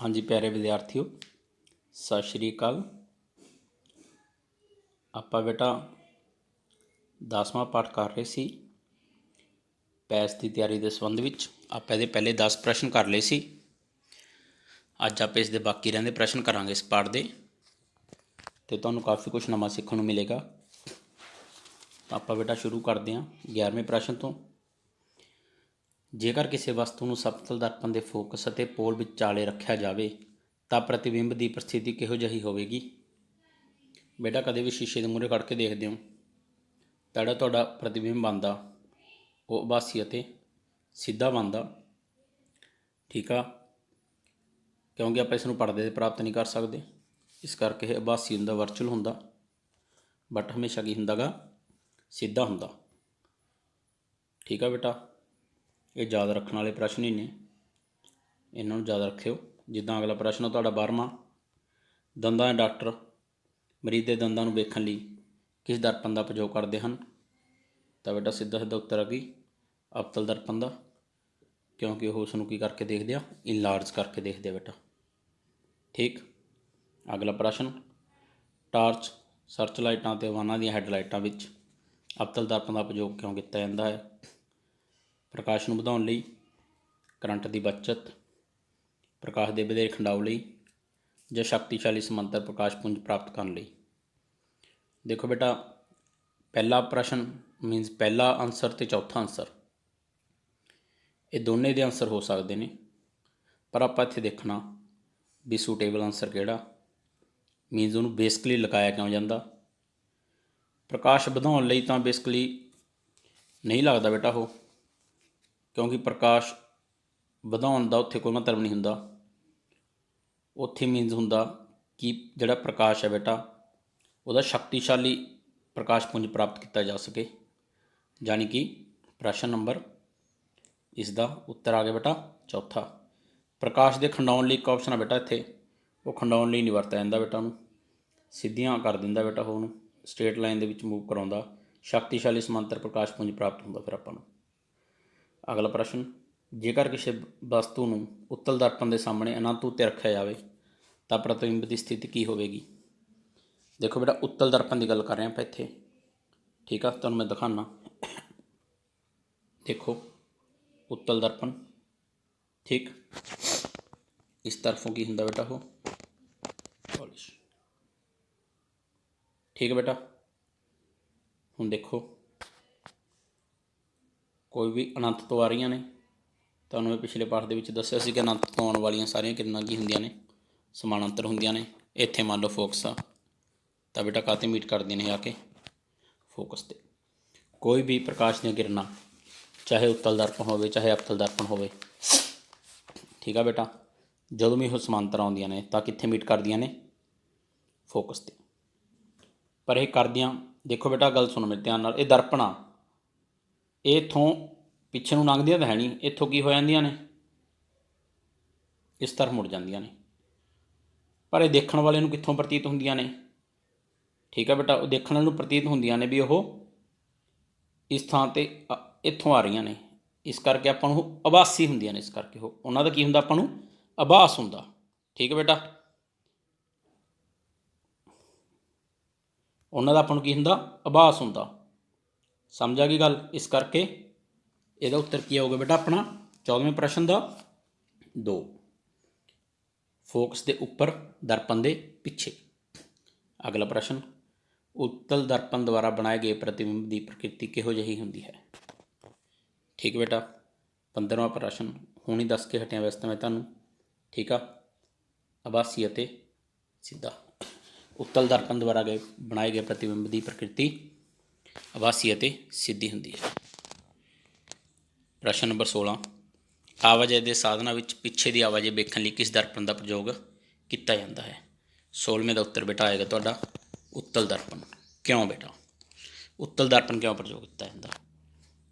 हाँ जी प्यारे विद्यार्थियों, सत श्री अकाल। ਆਪਾਂ बेटा 10वां पाठ कर रहे सी पैस की तैयारी के संबंध में। आप ये पहले 10 प्रश्न कर लए सी। अज आप इसके बाकी रहंदे प्रश्न करांगे इस पाठ के, तो तुहानूं काफ़ी कुछ नवां सीखण नूं मिलेगा। तो आप बेटा शुरू करते हैं 11वें प्रश्न तो। जेकर किसी वस्तु नूं समतल दर्पण के फोकस ਅਤੇ पोल विचाले रखा जाए तो प्रतिबिंब की परिस्थिति किहो जिही होवेगी। बेटा कदे भी शीशे के मूहरे खड़ के देखते हो तो जिहड़ा तुहाडा प्रतिबिंब बनता वो आभासी ਅਤੇ सीधा बनता। ठीक आ, क्योंकि आप इसनूं पढ़दे प्राप्त नहीं कर सकते, इस करके यह आभासी हुंदा, वर्चुअल हुंदा, बट हमेशा की हुंदा गा सीधा हुंदा। ठीक है बेटा, ये याद रखने वाले प्रश्न ही ने, इन्हां नूं याद रखियो। जिद्दां अगला प्रश्न तुहाडा 12वां, दंदां दे डॉक्टर मरीज के दंदां नूं वेखण लई किस दर्पण का उपयोग करते हैं। तो बेटा सीधा सीधा उत्तर आ गई अवतल दर्पण का, क्योंकि वो उसनूं की करके देखते हैं, इनलार्ज करके देखते हैं बेटा। ठीक, अगला प्रश्न, टार्च सर्च लाइटां ते वाहनां दी हैडलाइटां विच अवतल दर्पण का उपयोग क्यों किया जाता है। प्रकाश नूं वधाउण लई, करंट की बचत, प्रकाश के ਵਧੇਰੇ खिंडाव लई, ਜਾਂ शक्तिशाली समांतर प्रकाश पुंज प्राप्त करने लई। देखो बेटा पहला प्रश्न मीनस पहला आंसर तो चौथा आंसर, ये दोनों दे आंसर हो सकते हैं, पर आप इत्थे देखना भी सूटेबल आंसर किहड़ा, मीनस उन्होंने बेसिकली लगाया क्यों जाता। प्रकाश ਵਧਾਉਣ ਲਈ तो बेसिकली नहीं लगता बेटा वो, क्योंकि प्रकाश ਵਧਾਉਣ ਦਾ उत्थे कोई मतलब नहीं हुंदा। उत्थे मीनस हुंदा कि जिहड़ा प्रकाश है बेटा वह शक्तिशाली प्रकाश पुंज प्राप्त किया जा सके, यानी कि प्रश्न नंबर इसका उत्तर आ गया बेटा चौथा। प्रकाश के खंडाउण लई एक ऑप्शन है बेटा इत्थे, वो खंडाउण लई नहीं वरतिया जांदा बेटा, उहनूं सीधियां कर दिंदा बेटा, वो स्ट्रेट लाइन दे विच मूव कराउंदा, शक्तिशाली समांतर प्रकाश पुंज प्राप्त हुंदा फिर आपां नूं। अगला प्रश्न, जेकर किसी वस्तु नूं उत्तल दर्पण के सामने अनंत उत्ते रखा जाए तो प्रतिबिंब की स्थिति की होवेगी। देखो बेटा उत्तल दर्पण की गल कर रहे हैं आप इत्थे। ठीक है, तुहानूं मैं दिखाना, देखो उत्तल दर्पण। ठीक, इस तरफों की हुंदा बेटा वो पॉलिश। ठीक है बेटा, हुण देखो कोई भी अनंत तो आ रही ने, तुहानूं पिछले पाठ दे विच दस्सिया सी कि अनंत तो आउण वालियां सारियां किरणां की हुंदियां ने, समानांतर हुंदियां ने। इत्थे मान लो फोकस आ तो बेटा काते मीट करदियां ने आके फोकस ते। कोई भी प्रकाश दी किरणां चाहे उत्तल दर्पण होवे चाहे अवतल दर्पण होवे, ठीक है बेटा, जदों भी वो समांतर आउंदियां ने तो कित्थे मीट करदियां ने, फोकस ते। पर यह करदियां, देखो बेटा गल सुनो मेरे ध्यान नाल, ये दर्पण आ, ये इत्थों पिछे नूं लंघदियां तां है नहीं, इत्थों की हो जांदियां ने, इस तरफ मुड़ जांदियां ने, पर यह देखण वाले नूं कित्थों प्रतीत हुंदियां ने। ठीक है बेटा, वो देखण वाले नूं प्रतीत हुंदियां ने भी वो इस थां ते इत्थों आ रही ने, इस करके आपां नूं आभासी हुंदियां ने, इस करके वो उन्हां दा की हुंदा आपां नूं आभास हुंदा। ठीक है बेटा, उन्हां दा आपां नूं की हुंदा आभास हुंदा। समझ आ गई गल, इस करके इहदा उत्तर की आऊगा बेटा अपना 14वें प्रश्न का 2, फोकस के उपर दर्पण के पिछे। अगला प्रश्न, उत्तल दर्पण द्वारा बनाए गए प्रतिबिंब की प्रकृति किहो जिही हुंदी है। ठीक बेटा, 15वां प्रश्न हुण ही दस के हटिया वैसे तो मैं तुहानूं। ठीक आ, आभासी अते सीधा। उत्तल दर्पण द्वारा बनाए गए प्रतिबिंब की प्रकृति आभासी अते सीधी हुंदी है। प्रश्न नंबर 16, आवाजाही के साधनों में पिछे की आवाजाही वेखण लई किस दर्पण का प्रयोग किया जाता है। 16वें का उत्तर बेटा आएगा तुहाडा उत्तल दर्पण। क्यों बेटा उत्तल दर्पण क्यों प्रयोग किया जाता,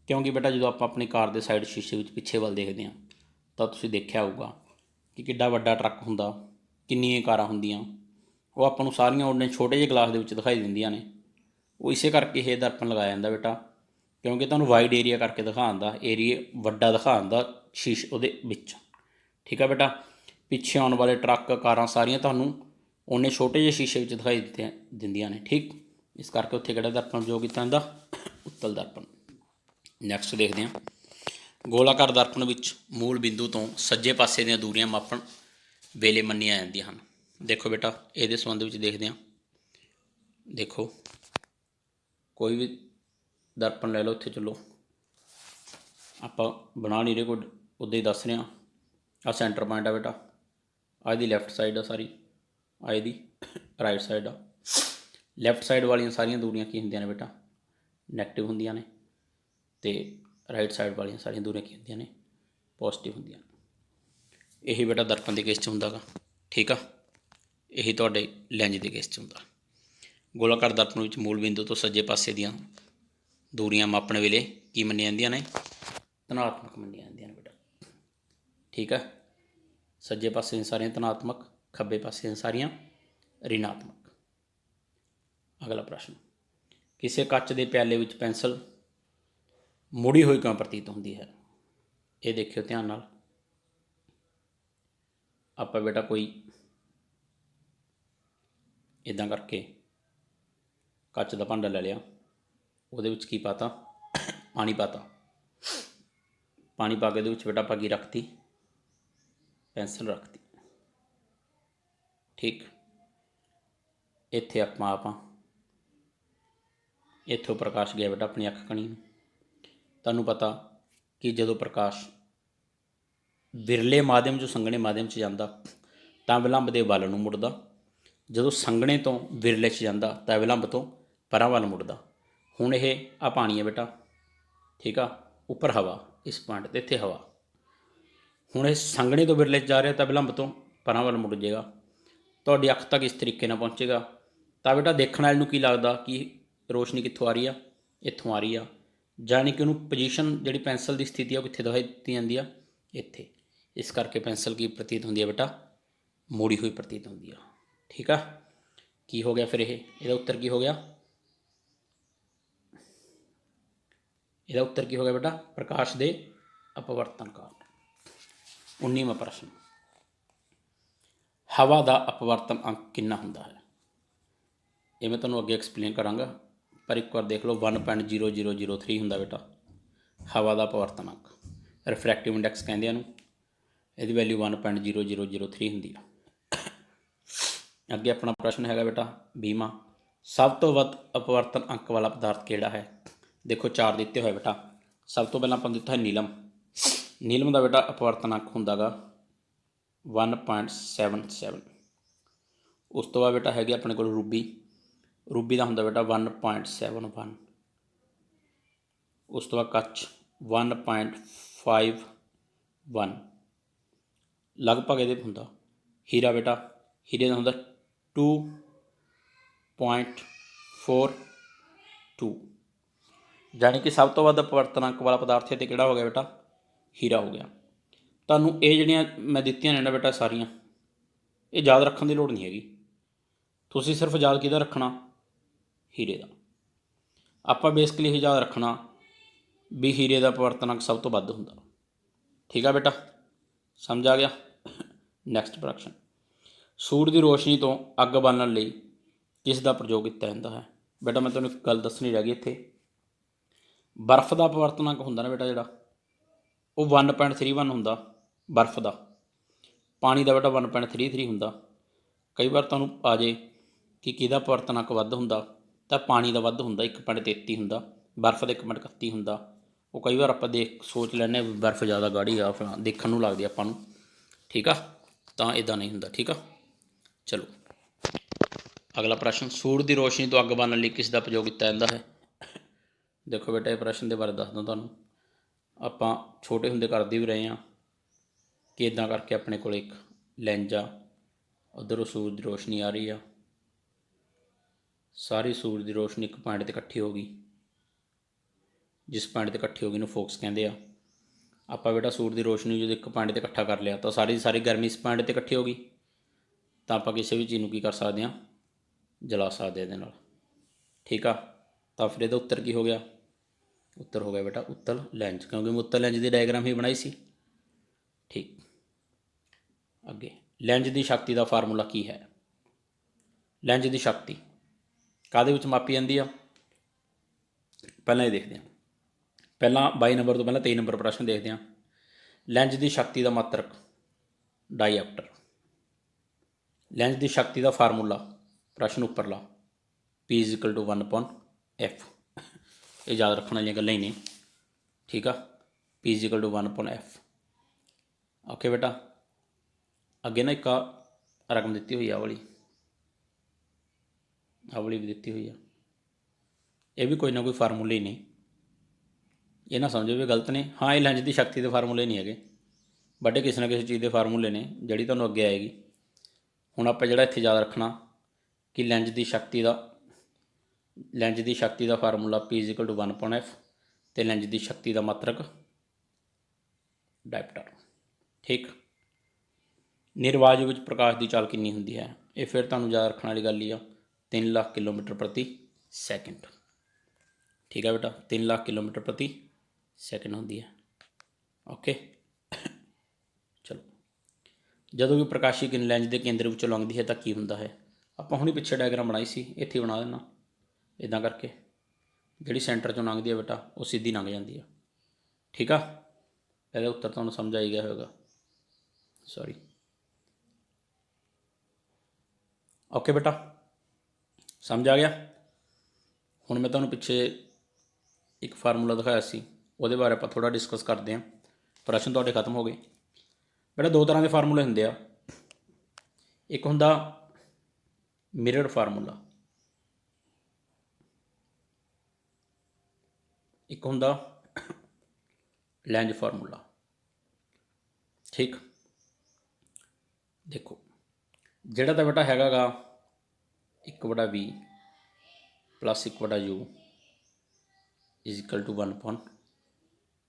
क्योंकि बेटा जो आप अपनी कार के साइड शीशे में पिछे वाल देखते हैं तो तुसीं देखिया होगा कि किड्डा वड्डा ट्रक हुंदा, किन्नियां कारां हुंदियां, वो आपां नूं सारियां उन्ने छोटे ਜਿਹੇ ग्लास दे विच दिखाई दिंदियां ने। वो इसे करके ये दर्पण लगाया जाता बेटा, क्योंकि तुहानूं वाइड एरिया करके दिखाउण दा, एरिया वड्डा दिखाउण दा शीश उहदे विच। ठीक है बेटा, ਪਿੱਛੇ ਆਉਣ ਵਾਲੇ ਟਰੱਕ ਕਾਰਾਂ ਸਾਰੀਆਂ ਤੁਹਾਨੂੰ ਉਹਨੇ ਛੋਟੇ ਜਿਹੇ ਸ਼ੀਸ਼ੇ ਵਿੱਚ ਦਿਖਾਈ ਦਿੰਦੀਆਂ ਨੇ। ਠੀਕ, ਇਸ ਕਰਕੇ ਉੱਥੇ ਕਿਹੜਾ ਦਰਪਣ ਉਪਯੋਗ ਕੀਤਾ ਜਾਂਦਾ? ਉੱਤਲ ਦਰਪਣ। ਨੈਕਸਟ ਦੇਖਦੇ ਹਾਂ, ਗੋਲਾਕਾਰ ਦਰਪਣ ਵਿੱਚ ਮੂਲ ਬਿੰਦੂ ਤੋਂ ਸੱਜੇ ਪਾਸੇ ਦੀਆਂ ਦੂਰੀਆਂ ਮਾਪਣ ਵੇਲੇ ਮੰਨੀਆਂ ਜਾਂਦੀਆਂ ਹਨ। ਦੇਖੋ ਬੇਟਾ, ਇਹਦੇ ਸੰਬੰਧ ਵਿੱਚ ਦੇਖਦੇ ਹਾਂ। ਦੇਖੋ, ਕੋਈ ਵੀ ਦਰਪਣ ਲੈ ਲਓ, ਉੱਥੇ ਚੱਲੋ, ਆਪਾਂ ਬਣਾ ਨਹੀਂ ਰਹੇ ਕੋਈ, ਉੱਦਾਂ ਹੀ ਦੱਸ ਰਹੇ ਹਾਂ। ਆਹ ਸੈਂਟਰ ਪੁਆਇੰਟ ਆ ਬੇਟਾ, ਆਹ ਇਹਦੀ ਲੈਫਟ ਸਾਈਡ ਆ ਸਾਰੀ, ਆਹ ਇਹਦੀ ਰਾਈਟ ਸਾਈਡ ਆ। ਲੈਫਟ ਸਾਈਡ ਵਾਲੀਆਂ ਸਾਰੀਆਂ ਦੂਰੀਆਂ ਕੀ ਹੁੰਦੀਆਂ ਨੇ ਬੇਟਾ? ਨੈਗੇਟਿਵ ਹੁੰਦੀਆਂ ਨੇ, ਅਤੇ ਰਾਈਟ ਸਾਈਡ ਵਾਲੀਆਂ ਸਾਰੀਆਂ ਦੂਰੀਆਂ ਕੀ ਹੁੰਦੀਆਂ ਨੇ? ਪੋਜ਼ੀਟਿਵ ਹੁੰਦੀਆਂ ਨੇ। ਇਹੀ ਬੇਟਾ ਦਰਪਣ ਦੇ ਕੇਸ 'ਚ ਹੁੰਦਾ ਗਾ। ਠੀਕ ਆ, ਇਹੀ ਤੁਹਾਡੇ ਲੈਂਜ ਦੇ ਕੇਸ 'ਚ ਹੁੰਦਾ। ਗੋਲਾਕਾਰ ਦਰਪਣ ਵਿੱਚ ਮੂਲ ਬਿੰਦੂ ਤੋਂ ਸੱਜੇ ਪਾਸੇ ਦੀਆਂ ਦੂਰੀਆਂ ਮਾਪਣ ਵੇਲੇ ਕੀ ਮੰਨੀਆਂ ਜਾਂਦੀਆਂ ਨੇ? ਧਨਾਤਮਕ ਮੰਨੀਆਂ ਜਾਂਦੀਆਂ ਨੇ ਬੇਟਾ। ਠੀਕ ਹੈ, ਸੱਜੇ ਪਾਸੇ ਦੀਆਂ ਸਾਰੀਆਂ ਧਨਾਤਮਕ, ਖੱਬੇ ਪਾਸੇ ਦੀਆਂ ਸਾਰੀਆਂ ਰਿਣਾਤਮਕ। ਅਗਲਾ ਪ੍ਰਸ਼ਨ, ਕਿਸੇ ਕੱਚ ਦੇ ਪਿਆਲੇ ਵਿੱਚ ਪੈਨਸਲ ਮੁੜੀ ਹੋਈ ਕਿਉਂ ਪ੍ਰਤੀਤ ਹੁੰਦੀ ਹੈ? ਇਹ ਦੇਖਿਓ ਧਿਆਨ ਨਾਲ। ਆਪਾਂ ਬੇਟਾ ਕੋਈ ਇੱਦਾਂ ਕਰਕੇ ਕੱਚ ਦਾ ਭਾਂਡਾ ਲੈ ਲਿਆ, ਉਹਦੇ ਵਿੱਚ ਕੀ ਪਾਤਾ? ਪਾਣੀ ਪਾਤਾ। ਪਾਣੀ ਪਾ ਕੇ ਉਹਦੇ ਵਿੱਚ ਬੇਟਾ ਆਪਾਂ ਕੀ ਰੱਖਤੀ? ਪੈਨਸਲ ਰੱਖਤੀ। ਠੀਕ, ਇੱਥੇ ਆਪਾਂ ਇੱਥੋਂ ਪ੍ਰਕਾਸ਼ ਗਿਆ ਬੇਟਾ ਆਪਣੀ ਅੱਖ ਕਣੀ ਨੂੰ। ਤੁਹਾਨੂੰ ਪਤਾ ਕਿ ਜਦੋਂ ਪ੍ਰਕਾਸ਼ ਵਿਰਲੇ ਮਾਧਿਅਮ 'ਚੋਂ ਸੰਘਣੇ ਮਾਧਿਅਮ 'ਚ ਜਾਂਦਾ ਤਾਂ ਵਿਲੰਬ ਦੇ ਵੱਲ ਨੂੰ ਮੁੜਦਾ, ਜਦੋਂ ਸੰਘਣੇ ਤੋਂ ਵਿਰਲੇ 'ਚ ਜਾਂਦਾ ਤਾਂ ਵਿਲੰਬ ਤੋਂ ਪਰਾਂ ਵੱਲ ਮੁੜਦਾ। ਹੁਣ ਇਹ ਆ ਪਾਣੀ ਹੈ ਬੇਟਾ, ਠੀਕ ਆ, ਉੱਪਰ ਹਵਾ, ਇਸ ਪੁਆਇੰਟ 'ਤੇ ਇੱਥੇ ਹਵਾ। ਹੁਣ ਇਹ ਸੰਘਣੇ ਤੋਂ ਵਿਰਲੇ 'ਚ ਜਾ ਰਿਹਾ ਤਾਂ ਵਿਲੰਬ ਤੋਂ ਪਰਾਂ ਵੱਲ ਮੁੜ ਜਾਏਗਾ, ਤੁਹਾਡੀ ਅੱਖ ਤੱਕ ਇਸ ਤਰੀਕੇ ਨਾਲ ਪਹੁੰਚੇਗਾ। ਤਾਂ ਬੇਟਾ ਦੇਖਣ ਵਾਲੇ ਨੂੰ ਕੀ ਲੱਗਦਾ ਕਿ ਰੋਸ਼ਨੀ ਕਿੱਥੋਂ ਆ ਰਹੀ ਆ? ਇੱਥੋਂ ਆ ਰਹੀ ਆ, ਜਾਣੀ ਕਿ ਉਹਨੂੰ ਪੋਜੀਸ਼ਨ ਜਿਹੜੀ ਪੈਨਸਲ ਦੀ ਸਥਿਤੀ ਆ ਉਹ ਕਿੱਥੇ ਦਿਖਾਈ ਦਿੱਤੀ ਜਾਂਦੀ ਆ? ਇੱਥੇ। ਇਸ ਕਰਕੇ ਪੈਨਸਲ ਕੀ ਪ੍ਰਤੀਤ ਹੁੰਦੀ ਹੈ ਬੇਟਾ? ਮੋੜੀ ਹੋਈ ਪ੍ਰਤੀਤ ਹੁੰਦੀ ਆ। ਠੀਕ ਆ, ਕੀ ਹੋ ਗਿਆ ਫਿਰ ਇਹਦਾ ਉੱਤਰ ਕੀ ਹੋ ਗਿਆ? ਇਹਦਾ ਉੱਤਰ ਕੀ ਹੋ ਗਿਆ ਬੇਟਾ? ਪ੍ਰਕਾਸ਼ ਦੇ ਅਪਵਰਤਨ ਕਾਰਨ। 19ਵਾਂ ਪ੍ਰਸ਼ਨ, ਹਵਾ ਦਾ ਅਪਵਰਤਨ ਅੰਕ ਕਿੰਨਾ ਹੁੰਦਾ ਹੈ? ਇਹ ਮੈਂ ਤੁਹਾਨੂੰ ਅੱਗੇ ਐਕਸਪਲੇਨ ਕਰਾਂਗਾ, ਪਰ ਇੱਕ ਵਾਰ ਦੇਖ ਲਓ। 1.0003 ਹੁੰਦਾ ਬੇਟਾ ਹਵਾ ਦਾ ਅਪਵਰਤਨ ਅੰਕ, ਰਿਫਰੈਕਟਿਵ ਇੰਡੈਕਸ ਕਹਿੰਦੇ ਇਹਨੂੰ। ਇਹਦੀ ਵੈਲਿਊ 1.0003 ਹੁੰਦੀ ਆ। ਅੱਗੇ ਆਪਣਾ ਪ੍ਰਸ਼ਨ ਹੈਗਾ ਬੇਟਾ 20ਵਾਂ, ਸਭ ਤੋਂ ਵੱਧ ਅਪਵਰਤਨ ਅੰਕ ਵਾਲਾ ਪਦਾਰਥ ਕਿਹੜਾ ਹੈ? ਦੇਖੋ ਚਾਰ ਦਿੱਤੇ ਹੋਏ ਬੇਟਾ। ਸਭ ਤੋਂ ਪਹਿਲਾਂ ਆਪਾਂ ਦਿੱਤਾ ਹੈ ਨੀਲਮ। ਨੀਲਮ ਦਾ ਬੇਟਾ ਅਪਵਰਤਨ ਅੰਕ ਹੁੰਦਾ ਗਾ 1.77। ਉਸ ਤੋਂ ਬਾਅਦ ਬੇਟਾ ਹੈਗੀ ਆਪਣੇ ਕੋਲ ਰੂਬੀ। ਰੂਬੀ ਦਾ ਹੁੰਦਾ ਬੇਟਾ 1.71। ਉਸ ਤੋਂ ਬਾਅਦ ਕੱਚ 1.51। ਲਗਭਗ ਇਹਦੇ ਹੁੰਦਾ। ਹੀਰਾ ਬੇਟਾ, ਹੀਰੇ ਦਾ ਹੁੰਦਾ 2.42। ਜਾਣੀ ਕਿ ਸਭ ਤੋਂ ਵੱਧ ਅਪਵਰਤਨ ਅੰਕ ਵਾਲਾ ਪਦਾਰਥ ਤੇ ਕਿਹੜਾ ਹੋ ਗਿਆ ਬੇਟਾ? ਹੀਰਾ ਹੋ ਗਿਆ। ਤੁਹਾਨੂੰ ਇਹ ਜਿਹੜੀਆਂ ਮੈਂ ਦਿੱਤੀਆਂ ਨੇ ਨਾ ਬੇਟਾ ਸਾਰੀਆਂ, ਇਹ ਯਾਦ ਰੱਖਣ ਦੀ ਲੋੜ ਨਹੀਂ ਹੈਗੀ। ਤੁਸੀਂ ਸਿਰਫ ਯਾਦ ਕਿਹਦਾ ਰੱਖਣਾ? ਹੀਰੇ ਦਾ। ਆਪਾਂ ਬੇਸਿਕਲੀ ਇਹ ਯਾਦ ਰੱਖਣਾ ਵੀ ਹੀਰੇ ਦਾ ਅਪਵਰਤਨ ਅੰਕ ਸਭ ਤੋਂ ਵੱਧ ਹੁੰਦਾ। ਠੀਕ ਆ ਬੇਟਾ, ਸਮਝ ਆ ਗਿਆ? ਨੈਕਸਟ ਪ੍ਰਸ਼ਨ, ਸੂਰਜ ਦੀ ਰੋਸ਼ਨੀ ਤੋਂ ਅੱਗ ਬਾਲਣ ਲਈ ਕਿਸ ਦਾ ਪ੍ਰਯੋਗ ਕੀਤਾ ਜਾਂਦਾ ਹੈ? ਬੇਟਾ ਮੈਂ ਤੁਹਾਨੂੰ ਇੱਕ ਗੱਲ ਦੱਸਣੀ ਰਹਿ ਗਈ ਇੱਥੇ। ਬਰਫ਼ ਦਾ ਅਪਵਰਤਨ ਅੰਕ ਹੁੰਦਾ ਨਾ ਬੇਟਾ ਜਿਹੜਾ, ਉਹ 1.31 ਹੁੰਦਾ ਬਰਫ਼ ਦਾ। ਪਾਣੀ ਦਾ ਬੇਟਾ 1.33 ਹੁੰਦਾ। ਕਈ ਵਾਰ ਤੁਹਾਨੂੰ ਆ ਜੇ ਕਿ ਕਿਹਦਾ ਅਪਵਰਤਨ ਅੰਕ ਵੱਧ ਹੁੰਦਾ, ਤਾਂ ਪਾਣੀ ਦਾ ਵੱਧ ਹੁੰਦਾ 1.33 ਹੁੰਦਾ, ਬਰਫ਼ ਦਾ 1.31 ਹੁੰਦਾ। ਉਹ ਕਈ ਵਾਰ ਆਪਾਂ ਸੋਚ ਲੈਂਦੇ ਹਾਂ ਵੀ ਬਰਫ਼ ਜ਼ਿਆਦਾ ਗਾੜੀ ਆ, ਦੇਖਣ ਨੂੰ ਲੱਗਦੀ ਆਪਾਂ ਨੂੰ। ਠੀਕ ਆ, ਤਾਂ ਇੱਦਾਂ ਨਹੀਂ ਹੁੰਦਾ। ਠੀਕ ਆ, ਚਲੋ ਅਗਲਾ ਪ੍ਰਸ਼ਨ, ਸੂਰਜ ਦੀ ਰੋਸ਼ਨੀ ਤੋਂ ਅੱਗ ਬਾਲਣ ਲਈ ਕਿਸ ਦਾ ਪ੍ਰਯੋਗ ਕੀਤਾ ਜਾਂਦਾ ਹੈ? ਦੇਖੋ ਬੇਟਾ, ਇਹ ਪ੍ਰਸ਼ਨ ਦੇ ਬਾਰੇ ਦੱਸਦਾ ਤੁਹਾਨੂੰ। ਆਪਾਂ ਛੋਟੇ ਹੁੰਦੇ ਕਰਦੇ ਵੀ ਰਹੇ ਹਾਂ ਕਿ ਇੱਦਾਂ ਕਰਕੇ ਆਪਣੇ ਕੋਲ ਇੱਕ ਲੈਂਜ ਆ, ਉੱਧਰੋਂ ਸੂਰਜ ਦੀ ਰੋਸ਼ਨੀ ਆ ਰਹੀ ਆ, ਸਾਰੀ ਸੂਰਜ ਦੀ ਰੋਸ਼ਨੀ ਇੱਕ ਪੁਆਇੰਟ 'ਤੇ ਇਕੱਠੀ ਹੋ ਗਈ। ਜਿਸ ਪੁਆਇੰਟ 'ਤੇ ਇਕੱਠੀ ਹੋ ਗਈ ਨੂੰ ਫੋਕਸ ਕਹਿੰਦੇ ਆ। ਆਪਾਂ ਬੇਟਾ ਸੂਰਜ ਦੀ ਰੋਸ਼ਨੀ ਜਦੋਂ ਇੱਕ ਪੁਆਇੰਟ 'ਤੇ ਇਕੱਠਾ ਕਰ ਲਿਆ ਤਾਂ ਸਾਰੀ ਦੀ ਸਾਰੀ ਗਰਮੀ ਇਸ ਪੁਆਇੰਟ 'ਤੇ ਇਕੱਠੀ ਹੋ ਗਈ, ਤਾਂ ਆਪਾਂ ਕਿਸੇ ਵੀ ਚੀਜ਼ ਨੂੰ ਕੀ ਕਰ ਸਕਦੇ ਹਾਂ? ਜਲਾ ਸਕਦੇ ਇਹਦੇ ਨਾਲ। ਠੀਕ ਆ, ਤਾਂ ਫਿਰ ਇਹਦਾ ਉੱਤਰ ਕੀ ਹੋ ਗਿਆ? ਉੱਤਰ ਹੋ ਗਿਆ ਬੇਟਾ ਉੱਤਲ ਲੈਂਜ, ਕਿਉਂਕਿ ਮੈਂ ਉੱਤਲ ਲੈਂਜ ਦੀ ਡਾਇਗਰਾਮ ਹੀ ਬਣਾਈ ਸੀ। ਠੀਕ, ਅੱਗੇ ਲੈਂਜ ਦੀ ਸ਼ਕਤੀ ਦਾ ਫਾਰਮੂਲਾ ਕੀ ਹੈ? ਲੈਂਜ ਦੀ ਸ਼ਕਤੀ ਕਾਹਦੇ ਵਿੱਚ ਮਾਪੀ ਜਾਂਦੀ ਆ? ਪਹਿਲਾਂ ਇਹ ਦੇਖਦੇ ਹਾਂ। ਪਹਿਲਾਂ 22 ਨੰਬਰ ਤੋਂ ਪਹਿਲਾਂ 23 ਨੰਬਰ ਪ੍ਰਸ਼ਨ ਦੇਖਦੇ ਹਾਂ। ਲੈਂਜ ਦੀ ਸ਼ਕਤੀ ਦਾ ਮਾਤਰਕ ਡਾਇਆਪਟਰ। ਲੈਂਜ ਦੀ ਸ਼ਕਤੀ ਦਾ ਫਾਰਮੂਲਾ ਪ੍ਰਸ਼ਨ ਉੱਪਰਲਾ P = 1/f। ਇਹ ਯਾਦ ਰੱਖਣ ਵਾਲੀਆਂ ਗੱਲਾਂ ਹੀ ਨੇ, ਠੀਕ ਆ। P = 1/f। ਓਕੇ ਬੇਟਾ, ਅੱਗੇ ਨਾ ਇੱਕ ਰਕਮ ਦਿੱਤੀ ਹੋਈ ਆ, ਆਵਲੀ ਵੀ ਦਿੱਤੀ ਹੋਈ ਆ। ਇਹ ਵੀ ਕੋਈ ਨਾ ਕੋਈ ਫਾਰਮੂਲੇ ਹੀ ਨੇ, ਇਹ ਨਾ ਸਮਝੋ ਵੀ ਗਲਤ ਨੇ। ਹਾਂ, ਇਹ ਲੈਂਜ ਦੀ ਸ਼ਕਤੀ ਦੇ ਫਾਰਮੂਲੇ ਨਹੀਂ ਹੈਗੇ, ਬਟ ਇਹ ਕਿਸੇ ਨਾ ਕਿਸੇ ਚੀਜ਼ ਦੇ ਫਾਰਮੂਲੇ ਨੇ ਜਿਹੜੀ ਤੁਹਾਨੂੰ ਅੱਗੇ ਆਏਗੀ। ਹੁਣ ਆਪਾਂ ਜਿਹੜਾ ਇੱਥੇ ਯਾਦ ਰੱਖਣਾ ਕਿ ਲੈਂਜ ਦੀ ਸ਼ਕਤੀ ਦਾ ਫਾਰਮੂਲਾ P = 1/f ਅਤੇ ਲੈਂਜ ਦੀ ਸ਼ਕਤੀ ਦਾ ਮਾਤਰਕ ਡਾਇਪਟਰ, ਠੀਕ। ਨਿਰਵਾਯੂ ਵਿੱਚ ਪ੍ਰਕਾਸ਼ ਦੀ ਚਾਲ ਕਿੰਨੀ ਹੁੰਦੀ ਹੈ? ਇਹ ਫਿਰ ਤੁਹਾਨੂੰ ਯਾਦ ਰੱਖਣ ਵਾਲੀ ਗੱਲ ਹੀ ਆ, 3 ਲੱਖ ਕਿਲੋਮੀਟਰ ਪ੍ਰਤੀ ਸੈਕਿੰਡ, ਠੀਕ ਹੈ ਬੇਟਾ। 3 ਲੱਖ ਕਿਲੋਮੀਟਰ ਪ੍ਰਤੀ ਸੈਕਿੰਡ ਹੁੰਦੀ ਹੈ। ਓਕੇ, ਚਲੋ। ਜਦੋਂ ਵੀ ਪ੍ਰਕਾਸ਼ੀ ਕਿਰਨ ਲੈਂਜ ਦੇ ਕੇਂਦਰ ਵਿੱਚੋਂ ਲੰਘਦੀ ਹੈ ਤਾਂ ਕੀ ਹੁੰਦਾ ਹੈ? ਆਪਾਂ ਹੁਣੀ ਪਿੱਛੇ ਡਾਇਗਰਾਮ ਬਣਾਈ ਸੀ, ਇੱਥੇ ਬਣਾ ਦੇਣਾ ਇੱਦਾਂ ਕਰਕੇ। ਜਿਹੜੀ ਸੈਂਟਰ 'ਚੋਂ ਲੰਘਦੀ ਹੈ ਬੇਟਾ ਉਹ ਸਿੱਧੀ ਲੰਘ ਜਾਂਦੀ ਆ, ਠੀਕ ਆ। ਇਹਦਾ ਉੱਤਰ ਤੁਹਾਨੂੰ ਸਮਝ ਆਈ ਗਿਆ ਹੋਵੇਗਾ, ਸੌਰੀ। ਓਕੇ ਬੇਟਾ, ਸਮਝ ਆ ਗਿਆ। ਹੁਣ ਮੈਂ ਤੁਹਾਨੂੰ ਪਿੱਛੇ ਇੱਕ ਫਾਰਮੂਲਾ ਦਿਖਾਇਆ ਸੀ, ਉਹਦੇ ਬਾਰੇ ਆਪਾਂ ਥੋੜ੍ਹਾ ਡਿਸਕਸ ਕਰਦੇ ਹਾਂ। ਪ੍ਰਸ਼ਨ ਤੁਹਾਡੇ ਖਤਮ ਹੋ ਗਏ ਬੇਟਾ। 2 ਤਰ੍ਹਾਂ ਦੇ ਫਾਰਮੂਲੇ ਹੁੰਦੇ ਆ, ਇੱਕ ਹੁੰਦਾ ਮਿਰਰ ਫਾਰਮੂਲਾ, ਇੱਕ ਹੁੰਦਾ ਲੈਂਜ ਫਾਰਮੂਲਾ, ਠੀਕ। ਦੇਖੋ, ਜਿਹੜਾ ਤਾਂ ਬੇਟਾ ਹੈਗਾ ਗਾ 1/v + 1/u =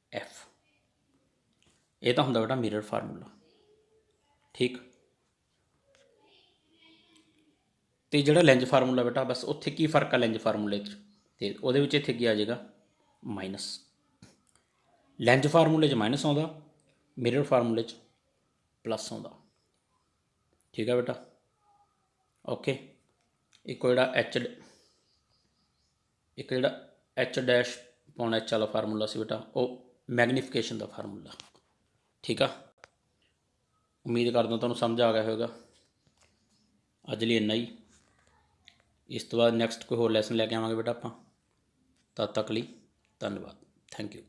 1/f, ਇਹ ਤਾਂ ਹੁੰਦਾ ਬੇਟਾ ਮਿਰਰ ਫਾਰਮੂਲਾ, ਠੀਕ। ਅਤੇ ਜਿਹੜਾ ਲੈਂਜ ਫਾਰਮੂਲਾ ਬੇਟਾ, ਬਸ ਉੱਥੇ ਕੀ ਫਰਕ ਆ ਲੈਂਜ ਫਾਰਮੂਲੇ 'ਚ ਅਤੇ ਉਹਦੇ ਵਿੱਚ ਇੱਥੇ ਕੀ ਆ ਜਾਏਗਾ? ਮਾਈਨਸ। ਲੈਂਜ ਫਾਰਮੂਲੇ 'ਚ ਮਾਈਨਸ ਆਉਂਦਾ, ਮਿਰਰ ਫਾਰਮੂਲੇ 'ਚ ਪਲੱਸ ਆਉਂਦਾ, ਠੀਕ ਆ ਬੇਟਾ। ਓਕੇ, ਇੱਕ ਜਿਹੜਾ H-H ਵਾਲਾ ਫਾਰਮੂਲਾ ਸੀ ਬੇਟਾ, ਉਹ ਮੈਗਨੀਫਿਕੇਸ਼ਨ ਦਾ ਫਾਰਮੂਲਾ, ਠੀਕ ਆ। ਉਮੀਦ ਕਰਦਾ ਤੁਹਾਨੂੰ ਸਮਝ ਆ ਗਿਆ ਹੋਵੇਗਾ। ਅੱਜ ਲਈ ਇੰਨਾ ਹੀ। ਇਸ ਤੋਂ ਬਾਅਦ ਨੈਕਸਟ ਕੋਈ ਹੋਰ ਲੈਸਨ ਲੈ ਕੇ ਆਵਾਂਗੇ ਬੇਟਾ ਆਪਾਂ। ਤਦ ਤੱਕ ਲਈ ਧੰਨਵਾਦ, ਥੈਂਕ ਯੂ।